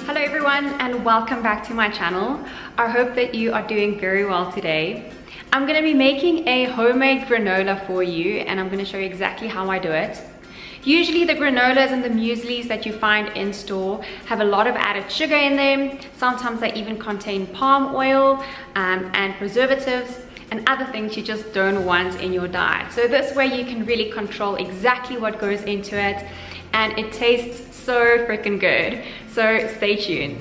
Hello everyone and welcome back to my channel. I hope that you are doing very well today. I'm going to be making a homemade granola for you and I'm going to show you exactly how I do it. Usually the granolas and the mueslis that you find in store have a lot of added sugar in them. Sometimes they even contain palm oil and preservatives and other things you just don't want in your diet. So this way you can really control exactly what goes into it and it tastes so freaking good. So stay tuned.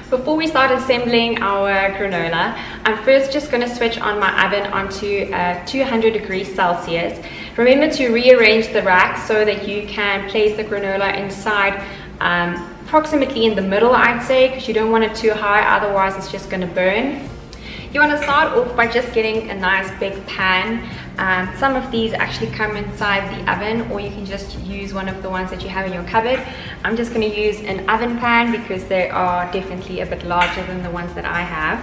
Before we start assembling our granola, I'm first just going to switch on my oven onto 200 degrees Celsius. Remember to rearrange the rack so that you can place the granola inside approximately in the middle, I'd say, because you don't want it too high, otherwise it's just going to burn. You want to start off by just getting a nice big pan. Some of these actually come inside the oven, or you can just use one of the ones that you have in your cupboard. I'm just going to use an oven pan because they are definitely a bit larger than the ones that I have.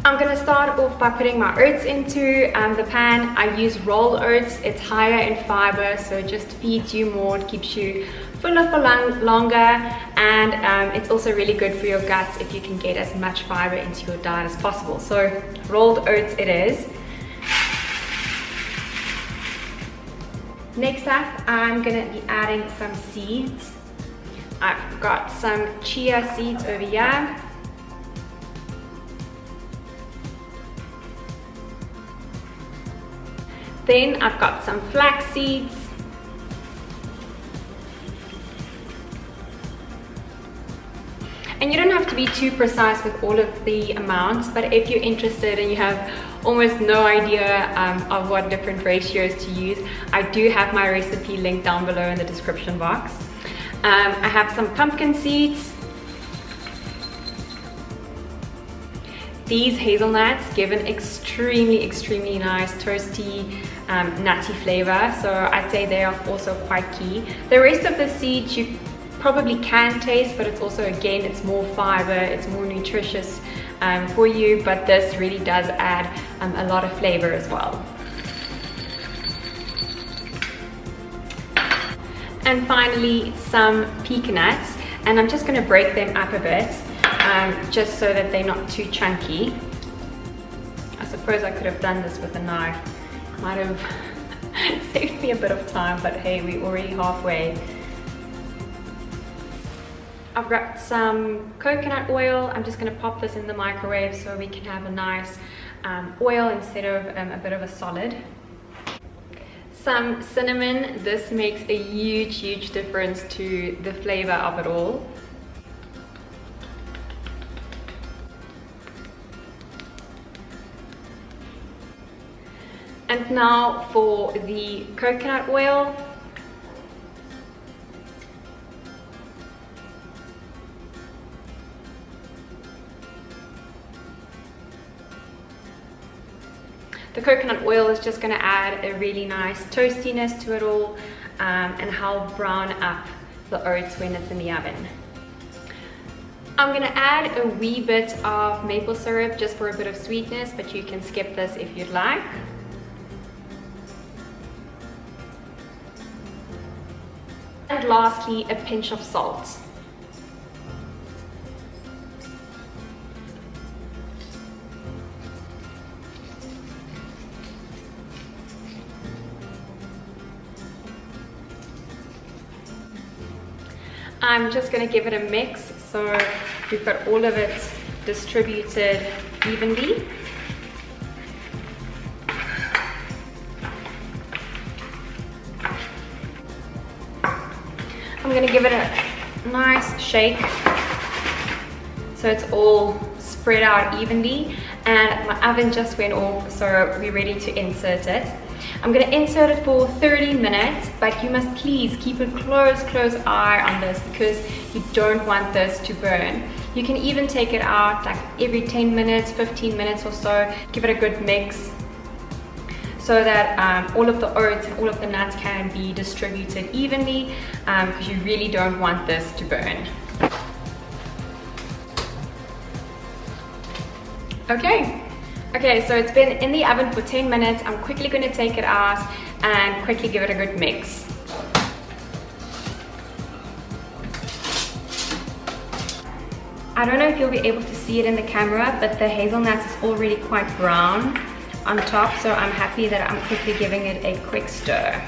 I'm going to start off by putting my oats into the pan. I use rolled oats. It's higher in fiber, so it just feeds you more, it keeps you fuller for longer, and it's also really good for your guts if you can get as much fiber into your diet as possible. So rolled oats it is. Next up, I'm going to be adding some seeds. I've got some chia seeds over here. Then I've got some flax seeds. And you don't have to be too precise with all of the amounts, but if you're interested and you have almost no idea of what different ratios to use, I do have my recipe linked down below in the description box. I have some pumpkin seeds. These hazelnuts give an extremely nice toasty nutty flavor, so I'd say they are also quite key. The rest of the seeds you probably can taste, but it's also, again, it's more fiber, it's more nutritious for you, but this really does add a lot of flavor as well. And finally some pecan nuts, and I'm just going to break them up a bit just so that they're not too chunky. I suppose I could have done this with a knife, might have saved me a bit of time, but hey, we're already halfway. I've got some coconut oil. I'm just going to pop this in the microwave so we can have a nice oil instead of a bit of a solid. Some cinnamon. This makes a huge difference to the flavor of it all. And now for the coconut oil. The coconut oil is just going to add a really nice toastiness to it all and help brown up the oats when it's in the oven. I'm going to add a wee bit of maple syrup just for a bit of sweetness, but you can skip this if you'd like. And lastly, a pinch of salt. I'm just going to give it a mix so we've got all of it distributed evenly. I'm going to give it a nice shake so it's all spread out evenly, and my oven just went off, so we're ready to insert it. I'm going to insert it for 30 minutes, but you must please keep a close eye on this because you don't want this to burn. You can even take it out like every 10 minutes, 15 minutes or so. Give it a good mix so that all of the oats and all of the nuts can be distributed evenly, because you really don't want this to burn. Okay, Okay, so it's been in the oven for 10 minutes. I'm quickly going to take it out and quickly give it a good mix. I don't know if you'll be able to see it in the camera, but the hazelnuts is already quite brown on top, so I'm happy that I'm quickly giving it a quick stir.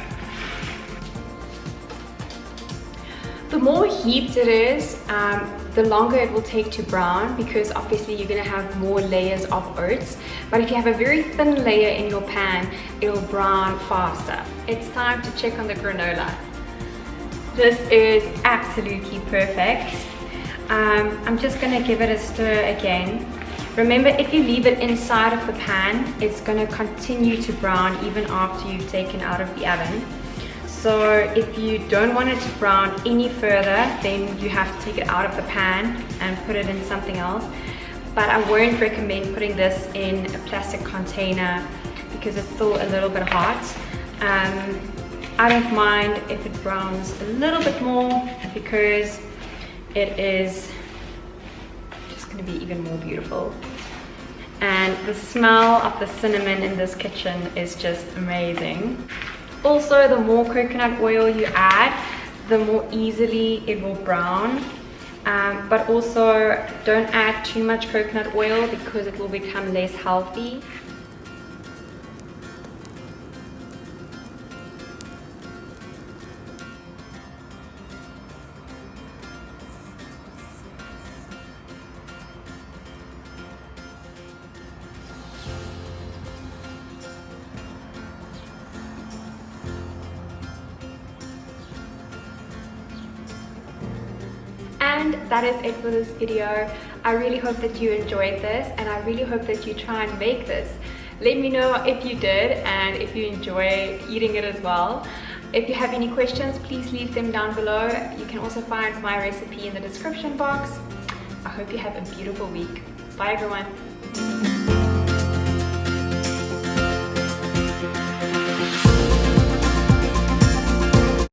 The more heaped it is, the longer it will take to brown, because obviously you're going to have more layers of oats. But if you have a very thin layer in your pan, it will brown faster. It's time to check on the granola. This is absolutely perfect. I'm just going to give it a stir again. Remember, if you leave it inside of the pan, it's going to continue to brown even after you've taken out of the oven. So if you don't want it to brown any further, then you have to take it out of the pan and put it in something else. But I won't recommend putting this in a plastic container because it's still a little bit hot. I don't mind if it browns a little bit more, because it is just going to be even more beautiful. And the smell of the cinnamon in this kitchen is just amazing. Also, the more coconut oil you add, the more easily it will brown. But also, don't add too much coconut oil because it will become less healthy. And that is it for this video. I really hope that you enjoyed this, and I really hope that you try and make this. Let me know if you did and if you enjoy eating it as well. If you have any questions, please leave them down below. You can also find my recipe in the description box. I hope you have a beautiful week. Bye everyone.